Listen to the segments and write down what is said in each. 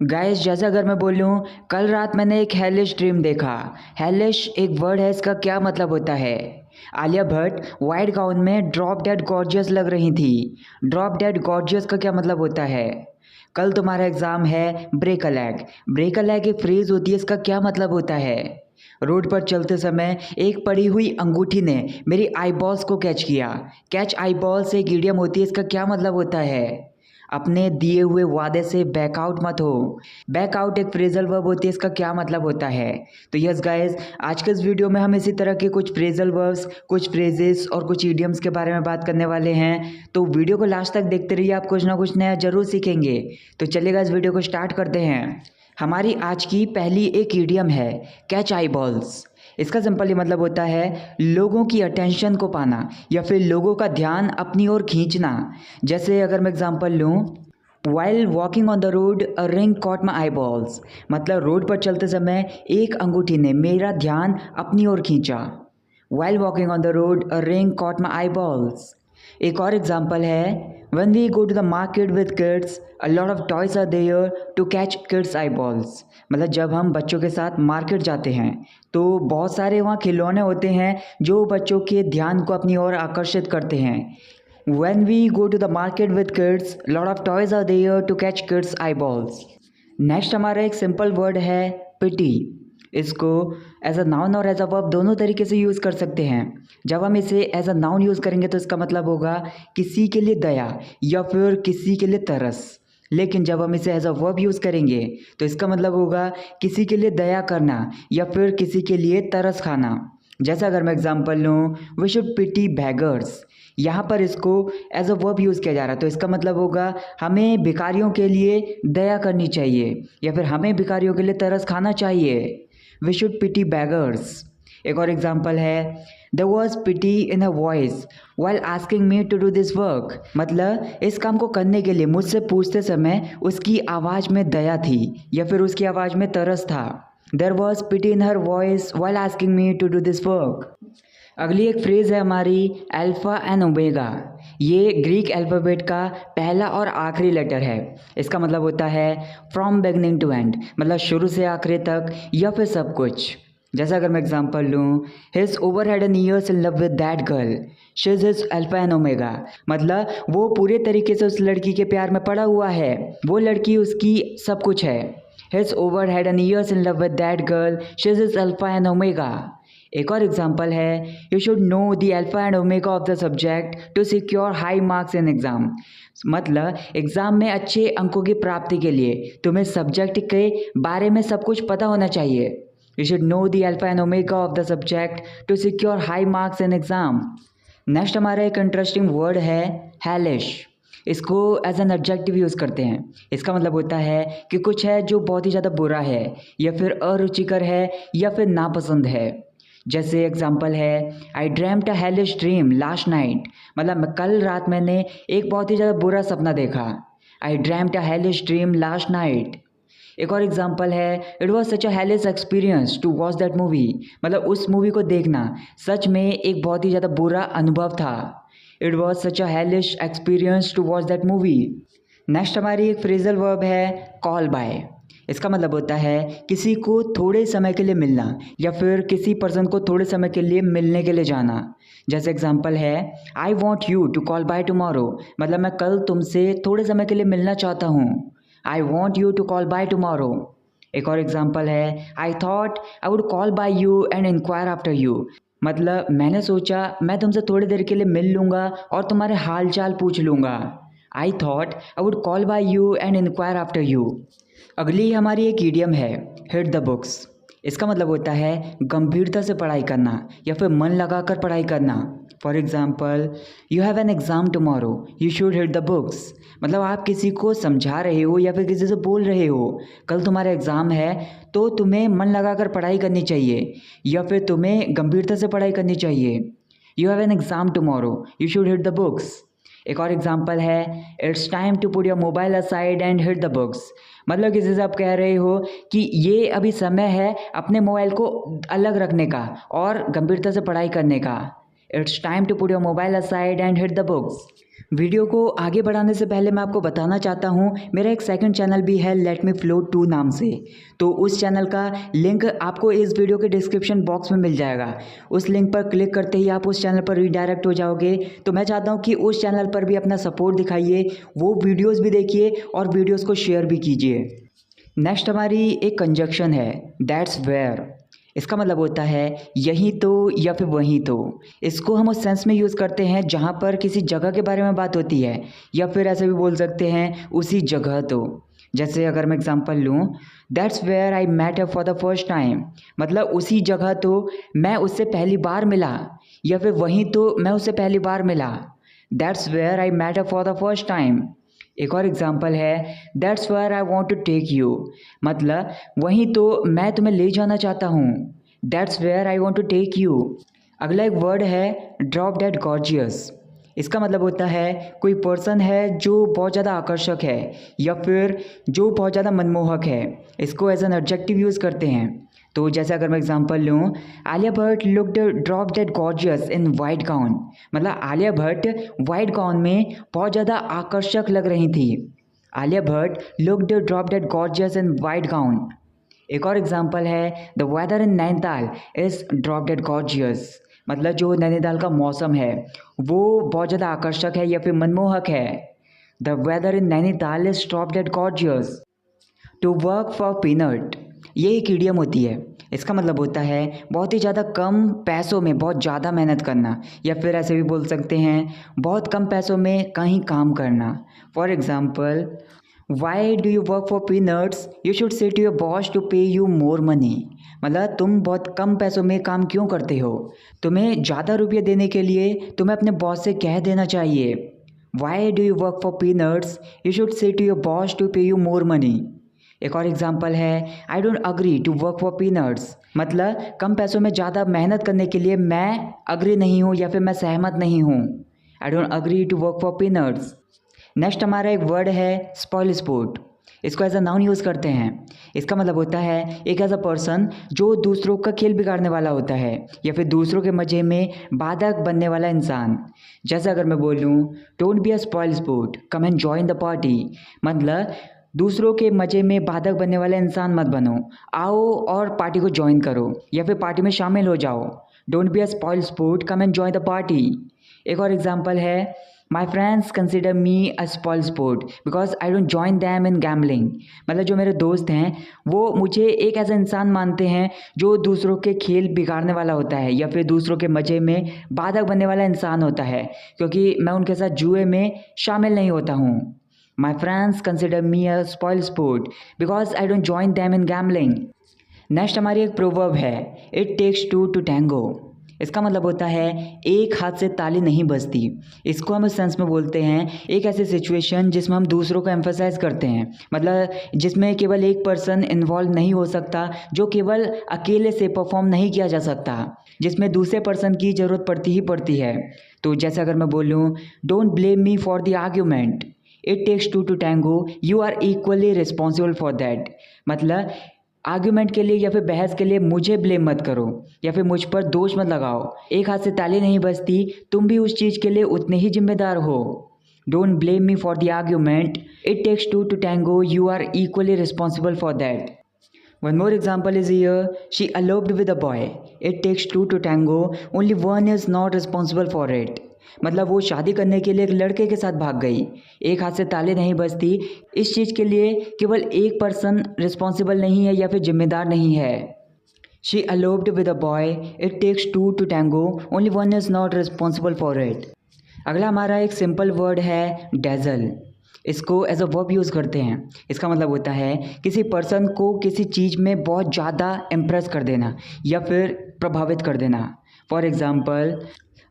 Guys जैसा अगर मैं बोलूँ, कल रात मैंने एक हेलिश ड्रीम देखा। हेलिश एक वर्ड है, इसका क्या मतलब होता है? आलिया भट्ट वाइट गाउन में ड्रॉप डेड गॉर्जियस लग रही थी। ड्रॉप डेड गॉर्जियस का क्या मतलब होता है? कल तुम्हारा एग्ज़ाम है break a leg. Break a leg एक फ्रेज़ होती है, इसका क्या मतलब होता है? रोड पर चलते समय एक पड़ी हुई अंगूठी ने मेरी आईबॉल्स को कैच किया। कैच आईबॉल्स एक इडियम होती है, इसका क्या मतलब होता है? अपने दिए हुए वादे से बैकआउट मत हो। बैकआउट एक फ्रेजल वर्ब होती है, इसका क्या मतलब होता है? तो यस गाइस, आज के इस वीडियो में हम इसी तरह के कुछ फ्रेजल वर्ब्स, कुछ फ्रेजेस और कुछ इडियम्स के बारे में बात करने वाले हैं। तो वीडियो को लास्ट तक देखते रहिए, आप कुछ ना कुछ नया जरूर सीखेंगे। तो चलिएगा इस वीडियो को स्टार्ट करते हैं। हमारी आज की पहली एक इडियम है कैच आई बॉल्स। इसका सिंपल ये मतलब होता है लोगों की अटेंशन को पाना या फिर लोगों का ध्यान अपनी ओर खींचना। जैसे अगर मैं एग्जांपल लूँ, while walking on the road a ring caught my I balls, मतलब रोड पर चलते समय एक अंगूठी ने मेरा ध्यान अपनी ओर खींचा। While walking on the road a ring caught my I balls. एक और एग्जांपल है when we go to the market with kids a lot of toys are there to catch kids eyeballs, मतलब जब हम बच्चों के साथ मार्केट जाते हैं तो बहुत सारे वहाँ खिलौने होते हैं जो बच्चों के ध्यान को अपनी ओर आकर्षित करते हैं। when we go to the market with kids a lot of toys are there to catch kids eyeballs। Next हमारा एक सिंपल वर्ड है पिटी। इसको एज अ नाउन और एज अ वर्ब दोनों तरीके से यूज़ कर सकते हैं। जब हम इसे एज अ नाउन यूज़ करेंगे तो इसका मतलब होगा किसी के लिए दया या फिर किसी के लिए तरस। लेकिन जब हम इसे एज अ वर्ब यूज़ करेंगे तो इसका मतलब होगा किसी के लिए दया करना या फिर किसी के लिए तरस खाना। जैसे अगर मैं एग्जांपल लूँ, वी शुड पिटी बैगर्स, यहाँ पर इसको एज अ वर्ब यूज़ किया जा रहा है, तो इसका मतलब होगा हमें भिखारियों के लिए दया करनी चाहिए या फिर हमें भिखारियों के लिए तरस खाना चाहिए। We should pity beggars. एक और एग्जांपल है there was pity in a voice while asking me to do this work, मतलब इस काम को करने के लिए मुझसे पूछते समय उसकी आवाज़ में दया थी या फिर उसकी आवाज़ में तरस था। There was pity in her voice while asking me to do this work. अगली एक फ्रेज़ है हमारी अल्फ़ा एंड ओमेगा। ये ग्रीक अल्फ़ाबेट का पहला और आखिरी लेटर है। इसका मतलब होता है फ्रॉम बिगनिंग टू एंड, मतलब शुरू से आखिरी तक या फिर सब कुछ। जैसा अगर मैं एग्जांपल लूँ, he's over head and ears in love with that girl, she is his alpha and omega, मतलब वो पूरे तरीके से उस लड़की के प्यार में पड़ा हुआ है, वो लड़की उसकी सब कुछ है। He's over head and ears in love with that girl, she is his alpha and omega. एक और एग्जांपल है you should know the alpha and omega of the subject to secure high marks in exam, मतलब exam में अच्छे अंकों की प्राप्ति के लिए तुम्हें सब्जेक्ट के बारे में सब कुछ पता होना चाहिए। You should know the alpha and omega of the subject to secure high marks in exam. Next हमारा एक इंटरेस्टिंग वर्ड है हेलिश। इसको एज एन एडजेक्टिव यूज़ करते हैं। इसका मतलब होता है कि कुछ है जो बहुत ही ज़्यादा बुरा है या फिर अरुचिकर है या फिर नापसंद है। जैसे एग्जांपल है आई dreamed a hellish dream last night, मतलब कल रात मैंने एक बहुत ही ज़्यादा बुरा सपना देखा। I dreamed a hellish dream last night. एक और एग्जांपल है it was such a hellish experience to watch that movie, मतलब उस मूवी को देखना सच में एक बहुत ही ज़्यादा बुरा अनुभव था। It was such a hellish experience to watch that movie. Next हमारी एक फ्रेजल वर्ब है कॉल बाय। इसका मतलब होता है किसी को थोड़े समय के लिए मिलना या फिर किसी पर्सन को थोड़े समय के लिए मिलने के लिए जाना। जैसे एग्जांपल है I want you to call by tomorrow, मतलब मैं कल तुमसे थोड़े समय के लिए मिलना चाहता हूँ। I want you to call by tomorrow. एक और एग्जांपल है I thought I would call by you and inquire after you, मतलब मैंने सोचा मैं तुमसे थोड़ी देर के लिए मिल लूँगा और तुम्हारे हाल चाल पूछ लूँगा। I thought I would call by you and inquire after you. अगली हमारी एक ईडियम है हिट द बुक्स। इसका मतलब होता है गंभीरता से पढ़ाई करना या फिर मन लगाकर पढ़ाई करना। For example you have an exam tomorrow you should hit the books, मतलब आप किसी को समझा रहे हो या फिर किसी से बोल रहे हो कल तुम्हारा एग्ज़ाम है तो तुम्हें मन लगाकर पढ़ाई करनी चाहिए या फिर तुम्हें गंभीरता से पढ़ाई करनी चाहिए। You have an exam tomorrow you should hit the books. एक और एग्जांपल है it's time to put your mobile aside and hit the books, मतलब किसी से आप कह रहे हो कि ये अभी समय है अपने मोबाइल को अलग रखने का और गंभीरता से पढ़ाई करने का। It's time to put your mobile aside and hit the books. Video को आगे बढ़ाने से पहले मैं आपको बताना चाहता हूँ मेरा एक सेकंड चैनल भी है लेट मी फ्लो 2 नाम से। तो उस चैनल का लिंक आपको इस वीडियो के डिस्क्रिप्शन बॉक्स में मिल जाएगा। उस लिंक पर क्लिक करते ही आप उस चैनल पर रीडायरेक्ट हो जाओगे। तो मैं चाहता हूँ कि उस चैनल पर भी अपना सपोर्ट दिखाइए, वो वीडियोज़ भी देखिए और वीडियोज़ को शेयर भी कीजिए। नेक्स्ट हमारी एक कंजक्शन है दैट्स वेयर। इसका मतलब होता है यहीं तो या फिर वहीं तो। इसको हम उस सेंस में यूज़ करते हैं जहाँ पर किसी जगह के बारे में बात होती है, या फिर ऐसे भी बोल सकते हैं उसी जगह तो। जैसे अगर मैं एग्जांपल लूँ, that's where I met her for the first time, मतलब उसी जगह तो मैं उससे पहली बार मिला, या फिर वहीं तो मैं उससे पहली बार मिला। That's where I met her for the first time. एक और एग्जांपल है that's where I want to take you, मतलब वहीं तो मैं तुम्हें ले जाना चाहता हूँ। That's where I want to take you. अगला एक वर्ड है ड्रॉप डेड गॉर्जियस। इसका मतलब होता है कोई पर्सन है जो बहुत ज़्यादा आकर्षक है या फिर जो बहुत ज़्यादा मनमोहक है। इसको एज एन एडजेक्टिव यूज़ करते हैं। तो जैसे अगर मैं एग्जांपल लूँ, Alia Bhatt looked drop dead gorgeous in white gown, मतलब आलिया भट्ट वाइट गाउन में बहुत ज़्यादा आकर्षक लग रही थी। Alia Bhatt looked drop dead gorgeous in white gown. एक और एग्जांपल है the weather in Nainital is drop dead gorgeous, मतलब जो नैनीताल का मौसम है वो बहुत ज़्यादा आकर्षक है या फिर मनमोहक है। The weather in Nainital is drop dead gorgeous. To work for peanut, ये एक इडियम होती है। इसका मतलब होता है बहुत ही ज़्यादा कम पैसों में बहुत ज़्यादा मेहनत करना, या फिर ऐसे भी बोल सकते हैं बहुत कम पैसों में कहीं काम करना। For example, why do you work for peanuts, you should say to your boss to pay you more money, मतलब तुम बहुत कम पैसों में काम क्यों करते हो, तुम्हें ज़्यादा रुपये देने के लिए तुम्हें अपने बॉस से कह देना चाहिए। Why do you work for peanuts, you should say to your boss to pay you more money. एक और एग्जांपल है I don't agree to work for peanuts, मतलब कम पैसों में ज़्यादा मेहनत करने के लिए मैं अग्री नहीं हूँ या फिर मैं सहमत नहीं हूँ। I don't agree to work for peanuts. Next हमारा एक वर्ड है स्पॉइल स्पोर्ट। इसको एज अ नाउन यूज़ करते हैं। इसका मतलब होता है एक ऐसा पर्सन जो दूसरों का खेल बिगाड़ने वाला होता है या फिर दूसरों के मज़े में बाधक बनने वाला इंसान। जैसे अगर मैं बोलूँ don't be a spoil sport, come and join the party, मतलब दूसरों के मज़े में बाधक बनने वाला इंसान मत बनो, आओ और पार्टी को ज्वाइन करो या फिर पार्टी में शामिल हो जाओ। Don't be a spoil sport, come and join the party. एक और एग्जांपल है my friends consider me a spoil sport because I don't join them in gambling, मतलब जो मेरे दोस्त हैं वो मुझे एक ऐसा इंसान मानते हैं जो दूसरों के खेल बिगाड़ने वाला होता है या फिर दूसरों के मज़े में बाधक बनने वाला इंसान होता है, क्योंकि मैं उनके साथ जुए में शामिल नहीं होता हूँ। My friends consider me a spoil sport because I don't join them in gambling. Next हमारी एक प्रोवर्ब है it takes two to tango. इसका मतलब होता है एक हाथ से ताली नहीं बजती। इसको हम इस सेंस में बोलते हैं एक ऐसी सिचुएशन जिसमें हम दूसरों को एम्फेसाइज करते हैं, मतलब जिसमें केवल एक पर्सन इन्वॉल्व नहीं हो सकता, जो केवल अकेले से परफॉर्म नहीं किया जा सकता, जिसमें दूसरे पर्सन की ज़रूरत पड़ती ही पड़ती है। तो जैसे अगर मैं बोलूँ don't blame me for the argument, it takes two to tango, you are equally responsible for that, मतलब आर्ग्यूमेंट के लिए या फिर बहस के लिए मुझे ब्लेम मत करो या फिर मुझ पर दोष मत लगाओ। एक हाथ से ताली नहीं बजती, तुम भी उस चीज़ के लिए उतने ही जिम्मेदार हो। Don't blame me for the argument, it takes two to tango, you are equally responsible for that. One more example is here, she eloped with a boy. It takes two to tango, only one is not responsible for it. मतलब वो शादी करने के लिए एक लड़के के साथ भाग गई, एक हाथ से ताली नहीं बजती, इस चीज़ के लिए केवल एक पर्सन रिस्पॉन्सिबल नहीं है या फिर जिम्मेदार नहीं है। She eloped with a boy, it takes two to tango, only one is not responsible for it. अगला हमारा एक सिंपल वर्ड है डेजल। इसको एज अ वर्ब यूज़ करते हैं। इसका मतलब होता है किसी पर्सन को किसी चीज़ में बहुत ज़्यादा इम्प्रेस कर देना या फिर प्रभावित कर देना। For example,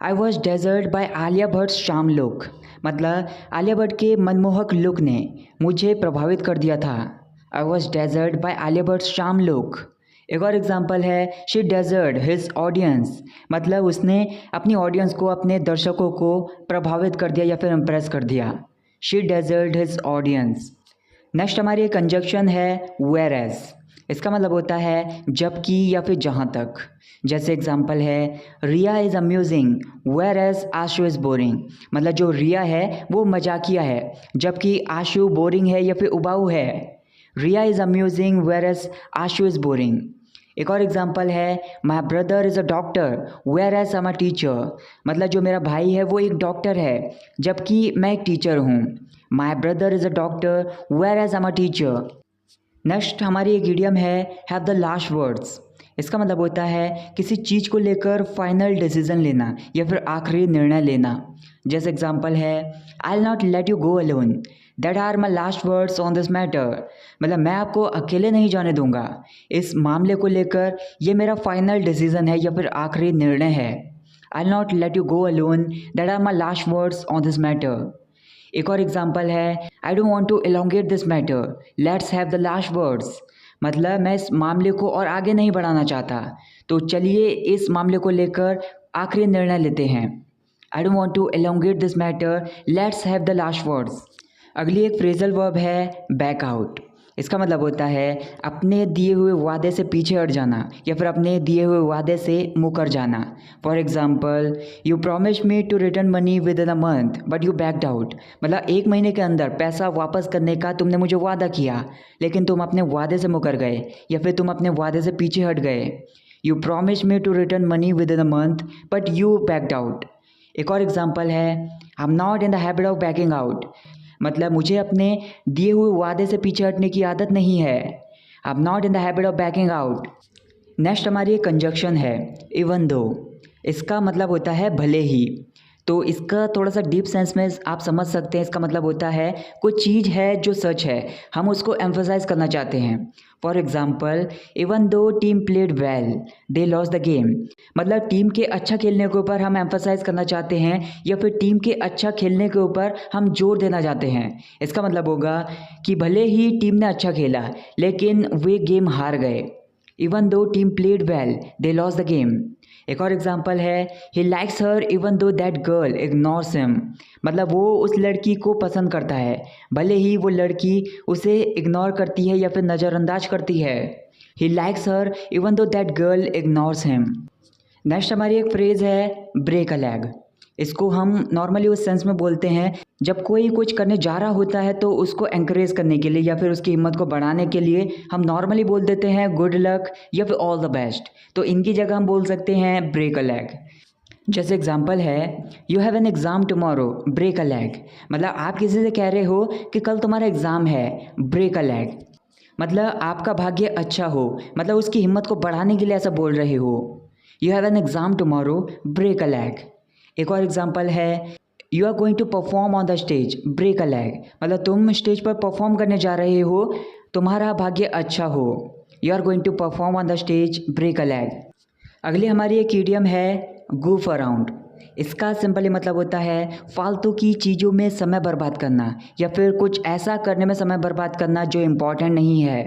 I was dazed by Alia Bhatt शाम लुक, मतलब आलिया भट्ट के मनमोहक लुक ने मुझे प्रभावित कर दिया था। I was dazed by Alia Bhatt शाम लुक। एक और एग्जाम्पल है शी डेजर्ड हिज ऑडियंस, मतलब उसने अपनी ऑडियंस को, अपने दर्शकों को प्रभावित कर दिया या फिर इम्प्रेस कर दिया। She desert his audience. Next हमारी एक कंजक्शन है वेयर एज। इसका मतलब होता है जबकि या फिर जहाँ तक। जैसे एग्जांपल है, Riya is amusing whereas Ashu is boring. मतलब जो रिया है वो मजाकिया है, जबकि आशु बोरिंग है या फिर उबाऊ है। Riya is amusing whereas Ashu is boring. एक और एग्जांपल है, my brother is a doctor whereas am a teacher. मतलब जो मेरा भाई है वो एक डॉक्टर है, जबकि मैं एक टीचर हूँ। My brother is a doctor whereas am a teacher. Next हमारी एक इडियम है, हैव द लास्ट वर्ड्स। इसका मतलब होता है किसी चीज़ को लेकर फाइनल डिसीजन लेना या फिर आखिरी निर्णय लेना। जैसे एग्जांपल है, I will not let you go alone, that are my last words on this matter. मतलब मैं आपको अकेले नहीं जाने दूंगा, इस मामले को लेकर ये मेरा फाइनल डिसीजन है या फिर आखिरी निर्णय है। I will not let you go alone, that are my last words on this matter. एक और एग्जांपल है, I don't want to elongate this matter, let's have the last words. मतलब मैं इस मामले को और आगे नहीं बढ़ाना चाहता, तो चलिए इस मामले को लेकर आखिरी निर्णय लेते हैं। I don't want to elongate this matter, let's have the last words. अगली एक फ्रेजल वर्ब है बैक आउट। इसका मतलब होता है अपने दिए हुए वादे से पीछे हट जाना या फिर अपने दिए हुए वादे से मुकर जाना। For example, you promise me to return money within a month but you backed out. मतलब 1 महीने के अंदर पैसा वापस करने का तुमने मुझे वादा किया, लेकिन तुम अपने वादे से मुकर गए या फिर तुम अपने वादे से पीछे हट गए। You promise me to return money within a month but you backed out. एक और एग्जाम्पल है, I am not in the habit of backing out. मतलब मुझे अपने दिए हुए वादे से पीछे हटने की आदत नहीं है। I am not in the habit of backing out. Next हमारी एक कंजक्शन है, इवन दो। इसका मतलब होता है भले ही। तो इसका थोड़ा सा डीप सेंस में आप समझ सकते हैं। इसका मतलब होता है कोई चीज़ है जो सच है, हम उसको एम्फोसाइज करना चाहते हैं। For example, even though team played well they loss the game. मतलब टीम के अच्छा खेलने के ऊपर हम एम्फोसाइज करना चाहते हैं या फिर टीम के अच्छा खेलने के ऊपर हम जोर देना चाहते हैं। इसका मतलब होगा कि भले ही टीम ने अच्छा खेला लेकिन वे गेम हार गए। Even though team played well they loss the game. एक और एग्जाम्पल है, he likes her even though that girl ignores him. मतलब वो उस लड़की को पसंद करता है भले ही वो लड़की उसे इग्नोर करती है या फिर नज़रअंदाज करती है। He likes her even though that girl ignores him. Next हमारी एक फ्रेज़ है ब्रेक अ लेग। इसको हम नॉर्मली उस सेंस में बोलते हैं जब कोई कुछ करने जा रहा होता है तो उसको एंकरेज करने के लिए या फिर उसकी हिम्मत को बढ़ाने के लिए हम नॉर्मली बोल देते हैं गुड लक या फिर ऑल द बेस्ट। तो इनकी जगह हम बोल सकते हैं ब्रेक अ लेग। जैसे एग्जांपल है, you have an exam tomorrow break a leg. मतलब आप किसी से कह रहे हो कि कल तुम्हारा एग्ज़ाम है, ब्रेक अ लेग। मतलब आपका भाग्य अच्छा हो, मतलब उसकी हिम्मत को बढ़ाने के लिए ऐसा बोल रहे हो। You have an exam tomorrow break a leg. एक और एग्जांपल है, you are going to perform on the stage break a leg. मतलब तुम स्टेज पर परफॉर्म करने जा रहे हो, तुम्हारा भाग्य अच्छा हो। You are going to perform on the stage break a leg. अगली हमारी एक इडियम है गूफ अराउंड। इसका सिंपली मतलब होता है फालतू की चीज़ों में समय बर्बाद करना या फिर कुछ ऐसा करने में समय बर्बाद करना जो इम्पोर्टेंट नहीं है।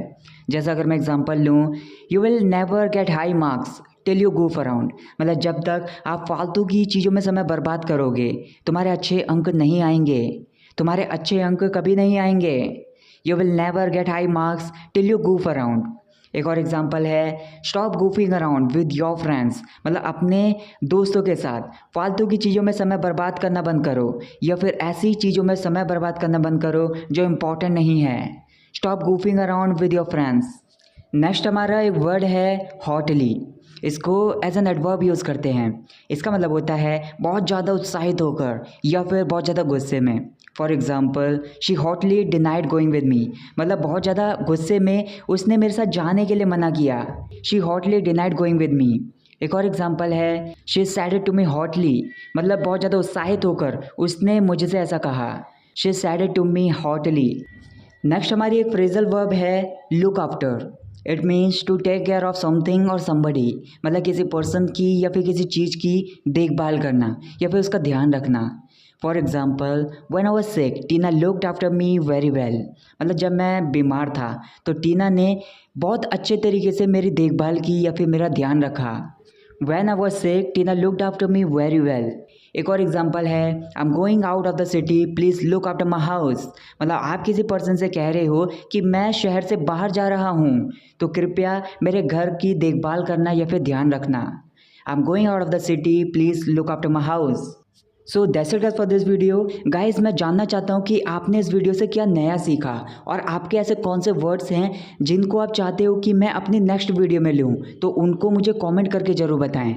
जैसा अगर मैं एग्जांपल लूँ, you will never get high marks till you goof around. मतलब जब तक आप फालतू की चीज़ों में समय बर्बाद करोगे तुम्हारे अच्छे अंक नहीं आएंगे, तुम्हारे अच्छे अंक कभी नहीं आएंगे। You will never get high marks till you goof around. एक और एग्जांपल है, stop goofing around with your friends. मतलब अपने दोस्तों के साथ फालतू की चीज़ों में समय बर्बाद करना बंद करो या फिर ऐसी चीज़ों में समय बर्बाद करना बंद करो जो इम्पोर्टेंट नहीं है। Stop goofing around with your friends. Next हमारा एक वर्ड है हॉटली। इसको एज एन एडवर्ब यूज़ करते हैं। इसका मतलब होता है बहुत ज़्यादा उत्साहित होकर या फिर बहुत ज़्यादा गुस्से में। For example, she hotly denied going with मी। मतलब बहुत ज़्यादा गुस्से में उसने मेरे साथ जाने के लिए मना किया। She hotly denied going with me. एक और एग्जाम्पल है, she saided to me hotly. मतलब बहुत ज़्यादा उत्साहित होकर उसने मुझसे ऐसा कहा। She saided to me hotly. Next हमारी एक फ्रेजल वर्ब है look after. It means to take care of something और समबडी। मतलब किसी पर्सन की या फिर किसी चीज़ की देखभाल करना या फिर उसका ध्यान रखना। For example, when I was sick Tina looked after me very well. मतलब जब मैं बीमार था तो टीना ने बहुत अच्छे तरीके से मेरी देखभाल की या फिर मेरा ध्यान रखा। When I was sick Tina looked after me very well. एक और एग्जांपल है, I am going out of the city, please look after my house. मतलब आप किसी पर्सन से कह रहे हो कि मैं शहर से बाहर जा रहा हूँ, तो कृपया मेरे घर की देखभाल करना या फिर ध्यान रखना। I am going out of the city, please look after my house. So that's it guys for this video. Guys मैं जानना चाहता हूँ कि आपने इस वीडियो से क्या नया सीखा और आपके ऐसे कौन से वर्ड्स हैं जिनको आप चाहते हो कि मैं अपनी नेक्स्ट वीडियो में लूँ, तो उनको मुझे कमेंट करके ज़रूर बताएं।